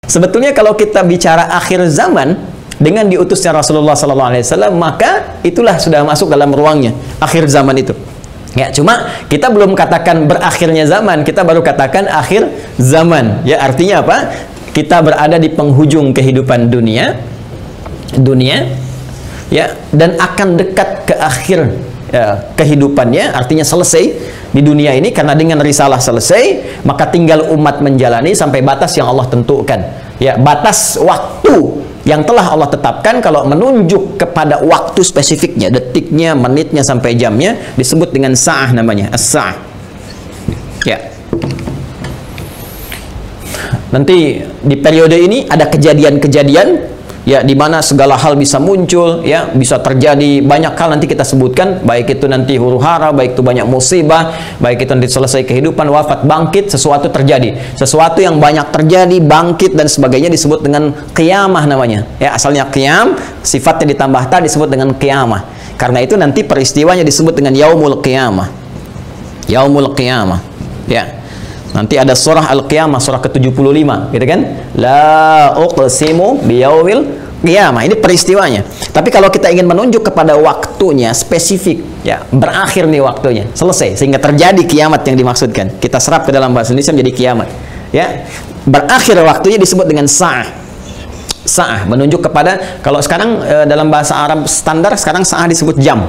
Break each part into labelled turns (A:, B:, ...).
A: Sebetulnya kalau kita bicara akhir zaman dengan diutusnya Rasulullah SAW, maka itulah sudah masuk dalam ruangnya akhir zaman itu. Ya, cuma kita belum katakan berakhirnya zaman, kita baru katakan akhir zaman. Ya, artinya apa? Kita berada di penghujung kehidupan dunia, ya, dan akan dekat ke akhir kehidupannya, artinya selesai di dunia ini, karena dengan risalah selesai, maka tinggal umat menjalani sampai batas yang Allah tentukan. Ya, batas waktu yang telah Allah tetapkan, kalau menunjuk kepada waktu spesifiknya, detiknya, menitnya, sampai jamnya, disebut dengan sa'ah, namanya as-sa'ah. Ya. Nanti di periode ini ada kejadian-kejadian, ya, di mana segala hal bisa muncul, ya, bisa terjadi banyak hal, nanti kita sebutkan, baik itu nanti huru-hara, baik itu banyak musibah, baik itu nanti selesai kehidupan, wafat, bangkit, sesuatu terjadi, sesuatu yang banyak terjadi, bangkit dan sebagainya, disebut dengan qiyamah namanya. Ya, asalnya qiyam, sifatnya ditambah ta, disebut dengan qiyamah. Karena itu nanti peristiwanya disebut dengan yaumul qiyamah. Yaumul qiyamah. Ya. Nanti ada surah Al-Qiyamah, surah ke-75, gitu kan? La uqsimu biyaumil qiyamah. Ini peristiwanya. Tapi kalau kita ingin menunjuk kepada waktunya spesifik, ya, berakhir nih waktunya, selesai, sehingga terjadi kiamat yang dimaksudkan. Kita serap ke dalam bahasa Indonesia menjadi kiamat. Ya, berakhir waktunya disebut dengan sa'ah. Sa'ah menunjuk kepada, kalau sekarang dalam bahasa Arab standar, sekarang sa'ah disebut jam.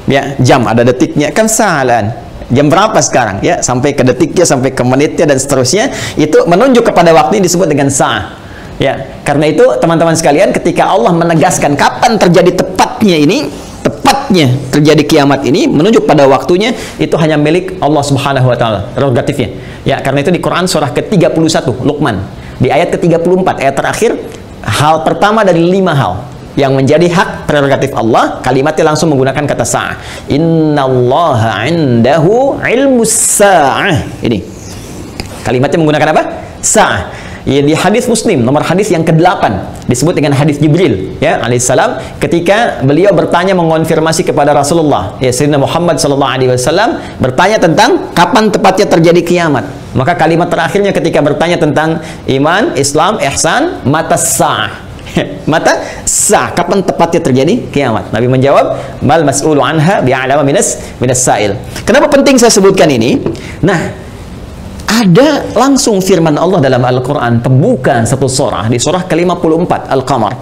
A: Ya, jam ada detiknya, kan sa'alan. Jam berapa sekarang? Ya, sampai ke detiknya, sampai ke menitnya dan seterusnya, itu menunjuk kepada waktu ini disebut dengan sa'ah. Ya, karena itu teman-teman sekalian, ketika Allah menegaskan kapan terjadi tepatnya ini, tepatnya terjadi kiamat ini, menunjuk pada waktunya, itu hanya milik Allah Subhanahu wa taala, prerogatifnya. Ya, karena itu di Quran surah ke-31 Luqman, di ayat ke-34, ayat terakhir, hal pertama dari 5 hal yang menjadi hak prerogatif Allah, kalimatnya langsung menggunakan kata sa'ah. Innallaha 'indahu 'ilmus sa'ah. Ini kalimatnya menggunakan apa? Sa'ah. Ya, di hadis Muslim nomor hadis yang ke-8 disebut dengan hadis Jibril, ya, alaihissalam, ketika beliau bertanya, mengonfirmasi kepada Rasulullah, ya, Sayyidina Muhammad SAW, bertanya tentang kapan tepatnya terjadi kiamat. Maka kalimat terakhirnya ketika bertanya tentang iman, Islam, ihsan, mata sa'ah. Mata sa'ah, kapan tepatnya terjadi kiamat? Nabi menjawab, mal mas'ulu anha bi'alama minas sa'il. Kenapa penting saya sebutkan ini? Nah, ada langsung firman Allah dalam Al-Quran, pembukaan satu surah, di surah ke-54 Al-Qamar.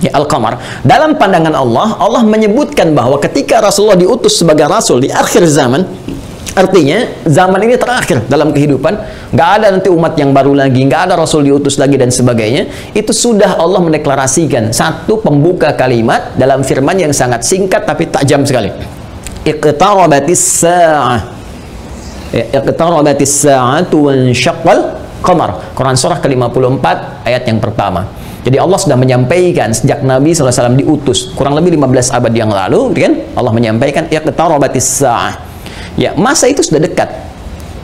A: Ya, Al-Qamar. Dalam pandangan Allah, Allah menyebutkan bahwa ketika Rasulullah diutus sebagai Rasul di akhir zaman, artinya zaman ini terakhir dalam kehidupan, nggak ada nanti umat yang baru lagi, nggak ada Rasul diutus lagi dan sebagainya. Itu sudah Allah mendeklarasikan satu pembuka kalimat dalam firman yang sangat singkat tapi tajam sekali. Iqtarabatis sa'ah. Iqtarabatis sa'atu wansyaqqal qamar. Quran surah ke-54 ayat yang pertama. Jadi Allah sudah menyampaikan sejak Nabi SAW diutus kurang lebih 15 abad yang lalu, kan? Allah menyampaikan iqtarabatis sa'ah. Ya, masa itu sudah dekat.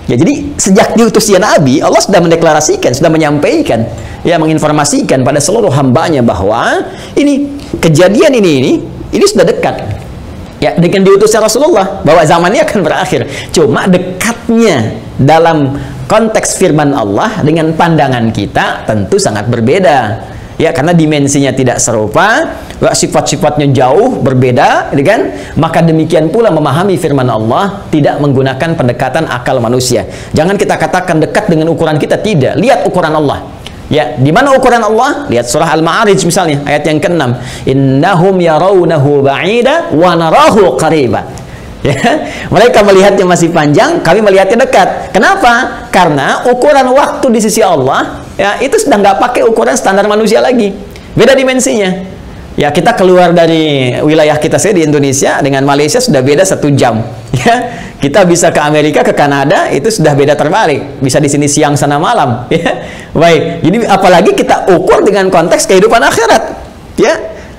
A: Ya, jadi sejak diutusnya Nabi, Allah sudah mendeklarasikan, sudah menyampaikan, ya, menginformasikan pada seluruh hambanya bahwa ini kejadian ini sudah dekat. Ya, dengan diutusnya Rasulullah, bahwa zamannya akan berakhir. Cuma dekatnya dalam konteks firman Allah dengan pandangan kita tentu sangat berbeda. Ya, karena dimensinya tidak serupa, sifat-sifatnya jauh berbeda, kan? Maka demikian pula memahami firman Allah tidak menggunakan pendekatan akal manusia. Jangan kita katakan dekat dengan ukuran kita, tidak. Lihat ukuran Allah. Ya, di mana ukuran Allah? Lihat surah Al-Ma'arij misalnya, ayat yang ke-6. Innahum yarawnahu ba'ida wa narahu qariba. Ya, mereka melihatnya masih panjang, kami melihatnya dekat. Kenapa? Karena ukuran waktu di sisi Allah, ya, itu sudah nggak pakai ukuran standar manusia lagi. Beda dimensinya. Ya, kita keluar dari wilayah kita di Indonesia dengan Malaysia sudah beda 1 jam. Ya, kita bisa ke Amerika, ke Kanada, itu sudah beda terbalik. Bisa di sini siang, sana malam. Ya, baik. Jadi apalagi kita ukur dengan konteks kehidupan akhirat. Ya,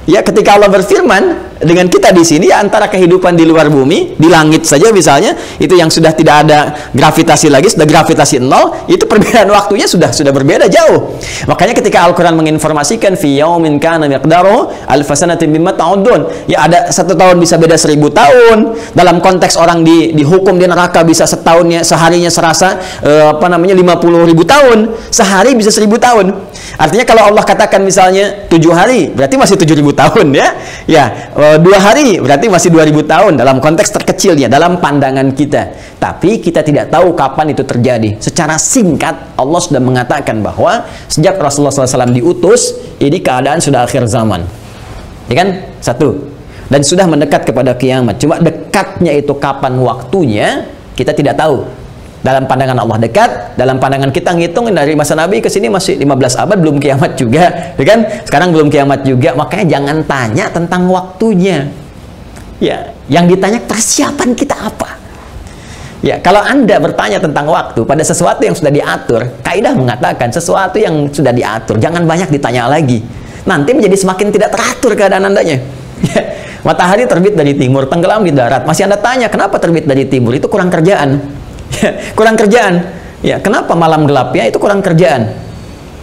A: ya, ketika Allah berfirman, dengan kita di sini ya antara kehidupan di luar bumi, di langit saja misalnya, itu yang sudah tidak ada gravitasi lagi, sudah gravitasi nol, itu perbedaan waktunya sudah berbeda jauh. Makanya ketika Al-Quran menginformasikan fi yaumin kana miqdaruhu alf sanatin mimma ta'udun, ya ada 1 tahun bisa beda 1000 tahun. Dalam konteks orang dihukum di neraka bisa seharinya serasa 50.000 tahun, sehari bisa 1000 tahun. Artinya kalau Allah katakan misalnya 7 hari, berarti masih 7.000 tahun ya. Ya, 2 hari berarti masih 2.000 tahun dalam konteks terkecilnya, dalam pandangan kita. Tapi kita tidak tahu kapan itu terjadi. Secara singkat Allah sudah mengatakan bahwa sejak Rasulullah SAW diutus, ini keadaan sudah akhir zaman. Ya kan? 1. Dan sudah mendekat kepada kiamat. Cuma dekatnya itu kapan waktunya kita tidak tahu. Dalam pandangan Allah dekat, dalam pandangan kita ngitung dari masa Nabi ke sini masih 15 abad, belum kiamat juga, ya kan? Sekarang belum kiamat juga, makanya jangan tanya tentang waktunya. Ya, yang ditanya persiapan kita apa? Ya, kalau Anda bertanya tentang waktu pada sesuatu yang sudah diatur, kaidah mengatakan sesuatu yang sudah diatur jangan banyak ditanya lagi. Nanti menjadi semakin tidak teratur keadaan Andanya. Matahari terbit dari timur, tenggelam di darat, masih Anda tanya kenapa terbit dari timur? Itu kurang kerjaan. Kurang kerjaan. Ya, kenapa malam gelapnya? Itu kurang kerjaan.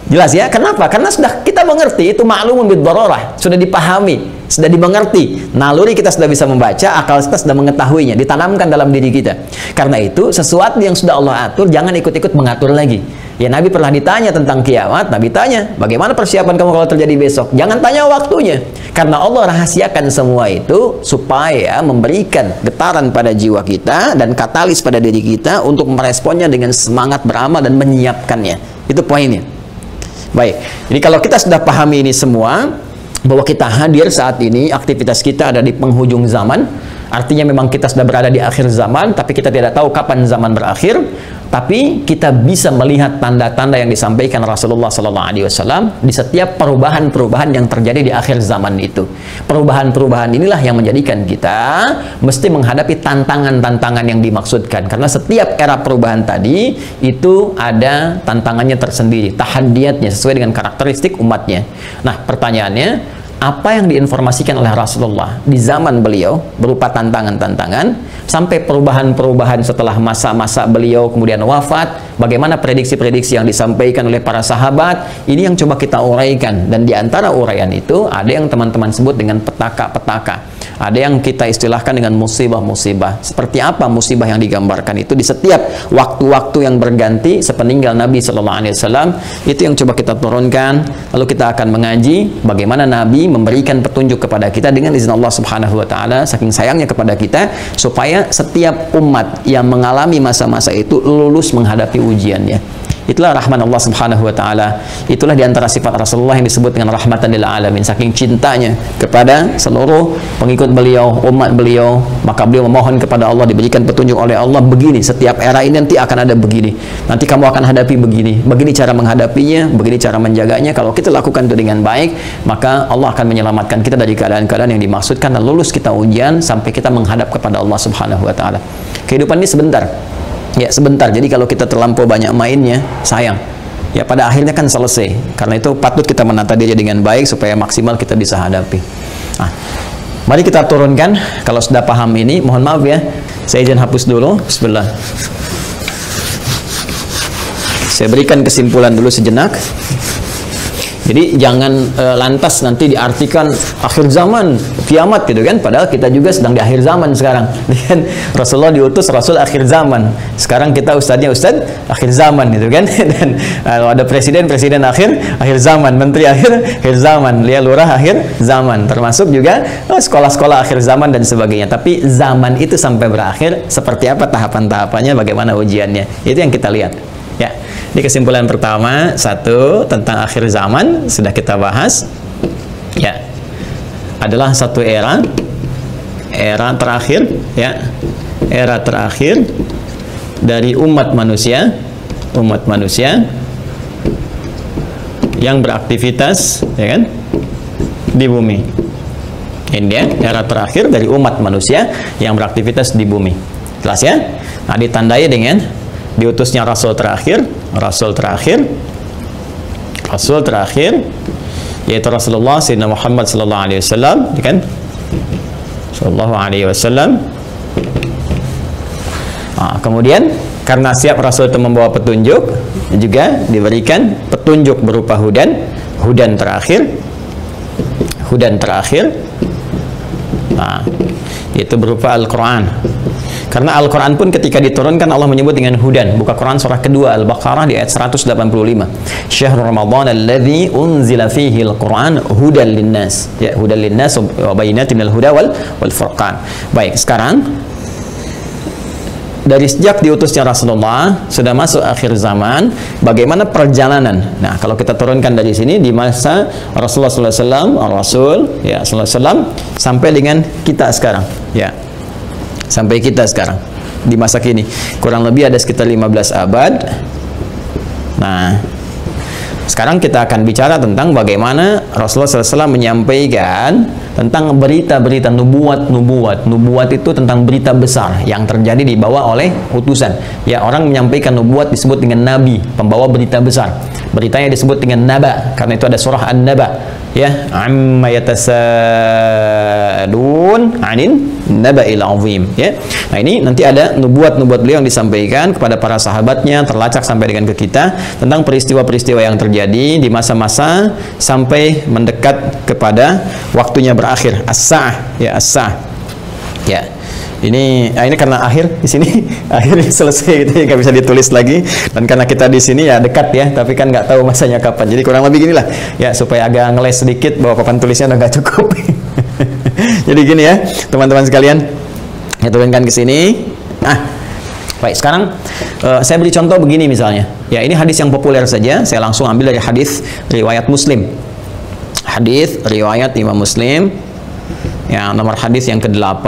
A: Jelas ya? Kenapa? Karena sudah kita mengerti, itu ma'lumun bid-darurah, sudah dipahami, sudah dimengerti. Naluri kita sudah bisa membaca, akal kita sudah mengetahuinya, ditanamkan dalam diri kita. Karena itu, sesuatu yang sudah Allah atur, jangan ikut-ikut mengatur lagi. Ya, Nabi pernah ditanya tentang kiamat, Nabi tanya, bagaimana persiapan kamu kalau terjadi besok? Jangan tanya waktunya. Karena Allah rahasiakan semua itu supaya memberikan getaran pada jiwa kita dan katalis pada diri kita untuk meresponnya dengan semangat beramal dan menyiapkannya. Itu poinnya. Baik, jadi kalau kita sudah pahami ini semua, bahwa kita hadir saat ini, aktivitas kita ada di penghujung zaman, artinya memang kita sudah berada di akhir zaman, tapi kita tidak tahu kapan zaman berakhir. Tapi kita bisa melihat tanda-tanda yang disampaikan Rasulullah SAW di setiap perubahan-perubahan yang terjadi di akhir zaman itu. Perubahan-perubahan inilah yang menjadikan kita mesti menghadapi tantangan-tantangan yang dimaksudkan. Karena setiap era perubahan tadi itu ada tantangannya tersendiri, tahadiyatnya sesuai dengan karakteristik umatnya. Nah, pertanyaannya, apa yang diinformasikan oleh Rasulullah di zaman beliau berupa tantangan-tantangan sampai perubahan-perubahan setelah masa-masa beliau kemudian wafat, bagaimana prediksi-prediksi yang disampaikan oleh para sahabat, ini yang coba kita uraikan. Dan di antara uraian itu ada yang teman-teman sebut dengan petaka-petaka, ada yang kita istilahkan dengan musibah-musibah. Seperti apa musibah yang digambarkan itu di setiap waktu-waktu yang berganti sepeninggal Nabi SAW, itu yang coba kita turunkan. Lalu kita akan mengaji bagaimana Nabi memberikan petunjuk kepada kita dengan izin Allah Subhanahu wa taala, saking sayangnya kepada kita, supaya setiap umat yang mengalami masa-masa itu lulus menghadapi ujiannya. Itulah rahman Allah Subhanahu wa taala. Itulah diantara sifat Rasulullah yang disebut dengan rahmatan lil alamin. Saking cintanya kepada seluruh pengikut beliau, umat beliau, maka beliau memohon kepada Allah diberikan petunjuk oleh Allah, begini, setiap era ini nanti akan ada begini. Nanti kamu akan hadapi begini. Begini cara menghadapinya, begini cara menjaganya. Kalau kita lakukan itu dengan baik, maka Allah akan menyelamatkan kita dari keadaan-keadaan yang dimaksudkan dan lulus kita ujian sampai kita menghadap kepada Allah Subhanahu wa taala. Kehidupan ini sebentar. Ya, sebentar. Jadi kalau kita terlampau banyak mainnya, sayang. Ya, pada akhirnya kan selesai. Karena itu patut kita menata diri dengan baik supaya maksimal kita bisa hadapi. Nah, mari kita turunkan. Kalau sudah paham ini, mohon maaf ya, saya izin hapus dulu. Bismillah. Saya berikan kesimpulan dulu sejenak. Jadi jangan lantas nanti diartikan akhir zaman, kiamat gitu kan, padahal kita juga sedang di akhir zaman sekarang. Kan Rasulullah diutus Rasul akhir zaman. Sekarang kita ustadznya ustadz akhir zaman gitu kan. Dan ada presiden akhir zaman, menteri akhir zaman, lihat lurah akhir zaman, termasuk juga sekolah-sekolah akhir zaman dan sebagainya. Tapi zaman itu sampai berakhir seperti apa tahapan-tahapannya, bagaimana ujiannya, itu yang kita lihat. Ya, ini kesimpulan pertama, 1 tentang akhir zaman sudah kita bahas. Ya, adalah satu era terakhir, ya, era terakhir dari umat manusia yang beraktivitas, ya kan, di bumi. Ini dia, era terakhir dari umat manusia yang beraktivitas di bumi. Jelas ya? Nah, ditandai dengan diutusnya Rasul terakhir yaitu Rasulullah Sayyidina Muhammad sallallahu alaihi wasallam, kan? sallallahu alaihi wasallam. Kemudian karena siap Rasul itu membawa petunjuk, juga diberikan petunjuk berupa hudan terakhir. Itu berupa Al-Quran. Karena Al-Quran pun ketika diturunkan Allah menyebut dengan hudan. Buka Quran surah kedua Al-Baqarah di ayat 185. Syahrul Ramadan alladzi unzila fihi al-Quran hudan linnas. Ya, hudan linnas wa bayyinatin minal huda wal furqan. Baik, sekarang dari sejak diutusnya Rasulullah sudah masuk akhir zaman, bagaimana perjalanan? Nah, kalau kita turunkan dari sini di masa Rasulullah SAW, Rasul ya SAW sampai dengan kita sekarang, ya, sampai kita sekarang di masa kini, kurang lebih ada sekitar 15 abad. Nah, sekarang kita akan bicara tentang bagaimana Rasulullah SAW menyampaikan tentang berita-berita nubuat. Nubuat itu tentang berita besar yang terjadi dibawa oleh utusan. Ya, orang menyampaikan nubuat disebut dengan nabi, pembawa berita besar. Beritanya disebut dengan naba, karena itu ada surah An-Naba. Ya, amma yatasadun 'anin naba'il 'azim. Ya. Nah, ini nanti ada nubuat-nubuat beliau yang disampaikan kepada para sahabatnya, terlacak sampai dengan ke kita tentang peristiwa-peristiwa yang terjadi di masa-masa sampai mendekat kepada waktunya berakhir, as-sa'ah, ya, as-sa'ah. Ya. Ini karena akhir di sini akhirnya selesai gitu, nggak bisa ditulis lagi, dan karena kita di sini ya dekat ya, tapi kan nggak tahu masanya kapan. Jadi kurang lebih ginilah ya, supaya agak ngeles sedikit bahwa papan tulisnya udah nggak cukup. Jadi gini ya teman-teman sekalian, ya turunkan ke sini. Nah, baik, sekarang saya beri contoh begini misalnya. Ya, ini hadis yang populer saja, saya langsung ambil dari hadis riwayat Muslim. Hadis riwayat Imam Muslim. Ya, nomor hadis yang ke-8.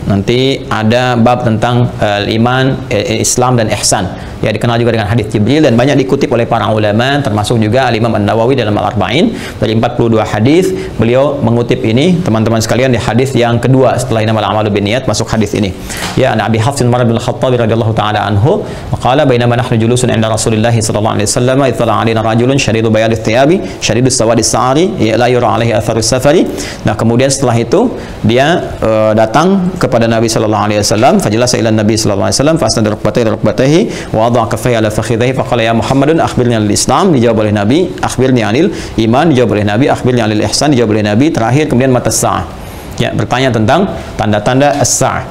A: Nanti ada bab tentang iman, Islam dan ihsan. Ya, dikenal juga dengan hadis Jibril dan banyak dikutip oleh para ulama, termasuk juga Al-Imam An-Nawawi dalam Al-Arba'in. Dari 42 hadis beliau mengutip ini, teman-teman sekalian, di hadis yang kedua setelah innamal a'malu binniyat, masuk hadis ini. Ya, Nabi Hafs bin Umar bin Khattab radhiyallahu taala anhu qala bainama nahnu julusun 'inda Rasulillah sallallahu alaihi wasallam ittala 'alaina rajulun syadidu bayadit thiyabi syadidus sawadis sa'ari la yura 'alaihi atharus safari. Nah, kemudian setelah itu dia datang kepada Nabi sallallahu alaihi wasallam, fajalasa ila Nabi sallallahu alaihi wasallam fasnada rukbatayhi wa wada'a kaffayhi ala fakhidhihi faqala ya Muhammadun akhbirni anil Islam, dijawab oleh Nabi akhbirni anil iman, dijawab oleh Nabi akhbirni anil ihsan, dijawab oleh Nabi terakhir kemudian mata sa'ah. Ya, bertanya tentang tanda-tanda as-sa'ah.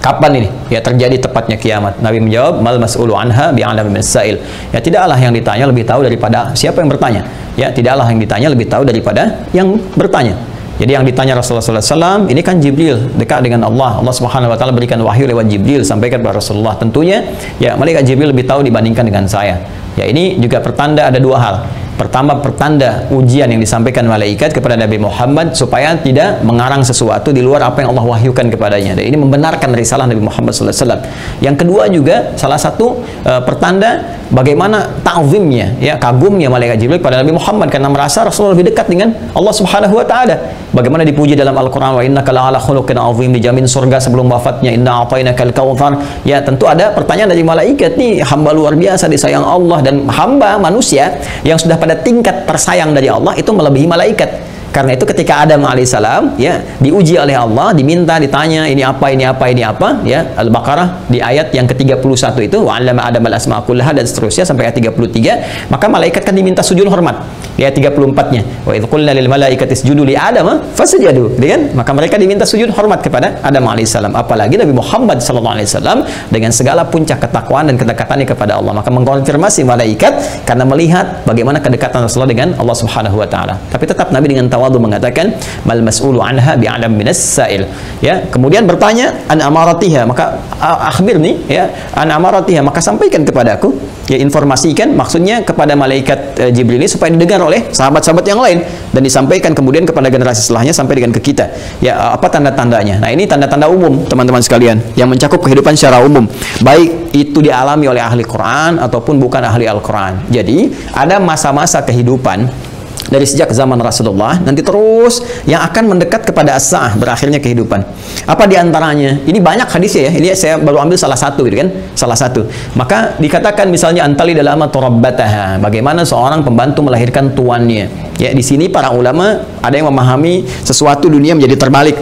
A: Kapan ini ya terjadi tepatnya kiamat? Nabi menjawab mal mas'ulu anha bi'alami min sa'il. Ya, tidaklah yang ditanya lebih tahu daripada siapa yang bertanya. Ya, tidaklah yang ditanya lebih tahu daripada yang bertanya. Jadi yang ditanya Rasulullah SAW ini kan Jibril, dekat dengan Allah. Allah Subhanahu Wa Taala berikan wahyu lewat Jibril sampaikan kepada Rasulullah. Tentunya ya malaikat Jibril lebih tahu dibandingkan dengan saya. Ya, ini juga pertanda ada dua hal. Pertama, pertanda ujian yang disampaikan malaikat kepada Nabi Muhammad supaya tidak mengarang sesuatu di luar apa yang Allah wahyukan kepadanya. Dan ini membenarkan risalah Nabi Muhammad SAW. Yang kedua juga salah satu pertanda bagaimana ta'zimnya, ya, kagumnya malaikat Jibril pada Nabi Muhammad karena merasa Rasulullah lebih dekat dengan Allah Subhanahu Wa Taala. Bagaimana dipuji dalam Al-Quran, wa innaka la'ala khuluqin 'azim, dijamin surga sebelum wafatnya, inna a'tainakal kautsar. Ya, tentu ada pertanyaan dari malaikat, nih hamba luar biasa disayang Allah, dan hamba manusia yang sudah pada tingkat tersayang dari Allah itu melebihi malaikat. Karena itu ketika Adam alaihissalam ya diuji oleh Allah, diminta, ditanya ini apa, ya, Al-Baqarah di ayat yang ke-31 itu wa 'allama Adam al-asma'a kullaha dan seterusnya sampai ayat 33, maka malaikat kan diminta sujud hormat. Ayat 34-nya wa idz qulna lil malaikati isjudu li Adam fasajadu, kan? Maka mereka diminta sujud hormat kepada Adam alaihissalam. Apalagi Nabi Muhammad sallallahu alaihi wasallam dengan segala puncak ketakwaan dan kedekatannya kepada Allah, maka mengkonfirmasi malaikat karena melihat bagaimana kedekatan Rasulullah dengan Allah Subhanahu Wa Taala. Tapi tetap Nabi dengan tawadhu mengatakan mal mas'ulu anha bi'alam minas sa'il. Ya, kemudian bertanya an amaratiha, maka akhbirni ya an amaratiha, maka sampaikan kepadaku, ya, informasikan, maksudnya kepada malaikat Jibril ini supaya didengar oleh sahabat-sahabat yang lain dan disampaikan kemudian kepada generasi setelahnya sampai dengan ke kita. Ya, apa tanda-tandanya? Nah, ini tanda-tanda umum teman-teman sekalian yang mencakup kehidupan secara umum, baik itu dialami oleh ahli Quran ataupun bukan ahli Al-Quran. Jadi ada masa-masa kehidupan dari sejak zaman Rasulullah nanti terus yang akan mendekat kepada as-sa'ah, berakhirnya kehidupan. Apa diantaranya? Ini banyak hadisnya ya. Ini saya baru ambil salah satu, gitu kan? Salah satu. Maka dikatakan misalnya antali dalam turabbataha, bagaimana seorang pembantu melahirkan tuannya. Ya, di sini para ulama ada yang memahami sesuatu dunia menjadi terbalik.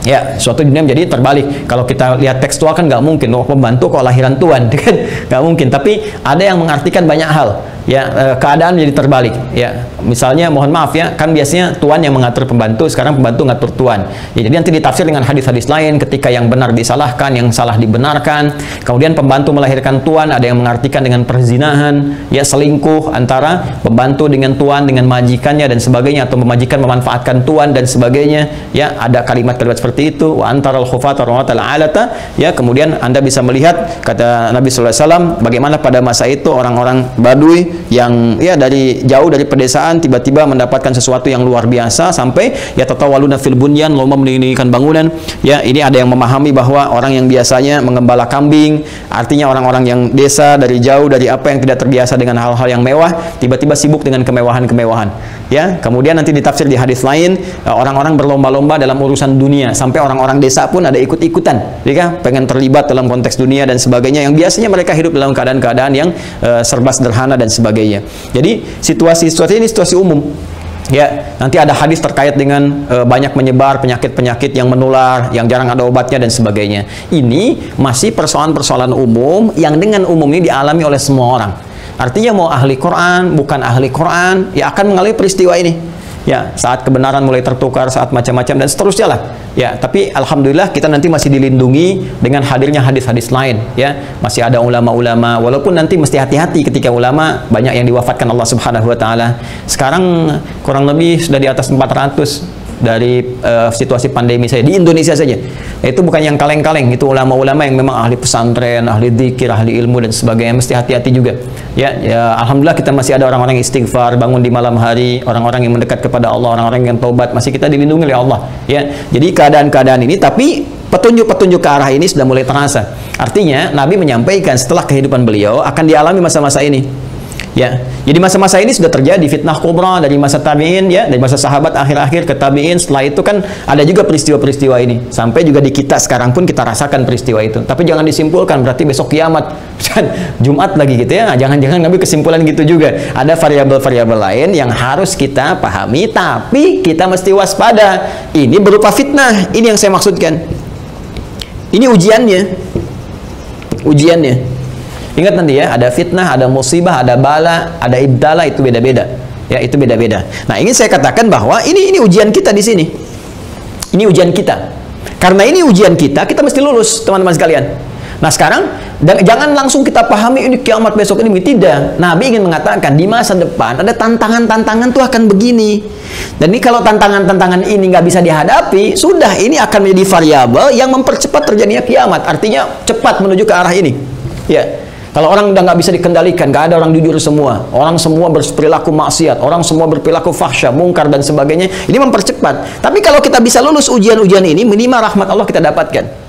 A: Ya, suatu dunia menjadi terbalik. Kalau kita lihat tekstual kan nggak mungkin, oh pembantu kok lahiran tuan, kan nggak mungkin. Tapi ada yang mengartikan banyak hal. Ya, keadaan jadi terbalik. Ya, misalnya mohon maaf ya, kan biasanya tuan yang mengatur pembantu, sekarang pembantu ngatur tuan. Ya, jadi nanti ditafsir dengan hadis-hadis lain, ketika yang benar disalahkan, yang salah dibenarkan. Kemudian pembantu melahirkan tuan, ada yang mengartikan dengan perzinahan, ya selingkuh antara pembantu dengan tuan, dengan majikannya dan sebagainya, atau majikan memanfaatkan tuan dan sebagainya. Ya, ada kalimat-kalimat seperti itu. Wa antaral khufata wa alata. Ya, kemudian Anda bisa melihat kata Nabi sallallahu alaihi wasallam bagaimana pada masa itu orang-orang Badui yang ya dari jauh dari pedesaan tiba-tiba mendapatkan sesuatu yang luar biasa sampai ya tatawaluna fil bunyan, lomba meninggikan bangunan. Ya, ini ada yang memahami bahwa orang yang biasanya mengembala kambing, artinya orang-orang yang desa dari jauh, dari apa yang tidak terbiasa dengan hal-hal yang mewah, tiba-tiba sibuk dengan kemewahan-kemewahan. Ya, kemudian nanti ditafsir di hadis lain, orang-orang berlomba-lomba dalam urusan dunia, sampai orang-orang desa pun ada ikut-ikutan, ya, pengen terlibat dalam konteks dunia dan sebagainya, yang biasanya mereka hidup dalam keadaan-keadaan yang serba sederhana dan sebagainya. Jadi situasi ini situasi umum. Ya, nanti ada hadis terkait dengan banyak menyebar penyakit-penyakit yang menular, yang jarang ada obatnya dan sebagainya. Ini masih persoalan-persoalan umum yang dengan umum ini dialami oleh semua orang. Artinya mau ahli Quran, bukan ahli Quran, ya akan mengalami peristiwa ini. Ya, saat kebenaran mulai tertukar, saat macam-macam dan seterusnya lah. Ya, tapi alhamdulillah kita nanti masih dilindungi dengan hadirnya hadis-hadis lain. Ya, masih ada ulama-ulama. Walaupun nanti mesti hati-hati ketika ulama banyak yang diwafatkan Allah Subhanahu Wa Taala. Sekarang kurang lebih sudah di atas 400 dari situasi pandemi saya di Indonesia saja. Itu bukan yang kaleng-kaleng, itu ulama-ulama yang memang ahli pesantren, ahli dzikir, ahli ilmu dan sebagainya. Mesti hati-hati juga. Ya, alhamdulillah kita masih ada orang-orang istighfar, bangun di malam hari, orang-orang yang mendekat kepada Allah, orang-orang yang taubat, masih kita dilindungi oleh Allah. Ya, jadi keadaan-keadaan ini, tapi petunjuk-petunjuk ke arah ini sudah mulai terasa. Artinya Nabi menyampaikan setelah kehidupan beliau akan dialami masa-masa ini. Ya, jadi masa-masa ini sudah terjadi fitnah kubra dari masa tabi'in, ya, dari masa sahabat akhir-akhir ke tabi'in. Setelah itu kan ada juga peristiwa-peristiwa ini. Sampai juga di kita sekarang pun kita rasakan peristiwa itu. Tapi jangan disimpulkan berarti besok kiamat, Jumat lagi gitu ya. Nah, jangan-jangan Nabi kesimpulan gitu juga. Ada variabel-variabel lain yang harus kita pahami, tapi kita mesti waspada. Ini berupa fitnah. Ini yang saya maksudkan. Ini ujiannya. Ujiannya. Ingat nanti ya, ada fitnah, ada musibah, ada bala, ada ibtala, itu beda-beda. Ya, itu beda-beda. Nah, ingin saya katakan bahwa ini ujian kita di sini. Ini ujian kita. Karena ini ujian kita mesti lulus, teman-teman sekalian. Nah, sekarang jangan langsung kita pahami ini kiamat besok ini. Tidak. Nabi ingin mengatakan di masa depan ada tantangan-tantangan tuh akan begini. Dan ini kalau tantangan-tantangan ini nggak bisa dihadapi, sudah ini akan menjadi variabel yang mempercepat terjadinya kiamat. Artinya cepat menuju ke arah ini. Ya. Kalau orang udah nggak bisa dikendalikan, nggak ada orang jujur semua, orang semua berperilaku maksiat, orang semua berperilaku fahsya, mungkar dan sebagainya, ini mempercepat. Tapi kalau kita bisa lulus ujian-ujian ini, minimal rahmat Allah kita dapatkan.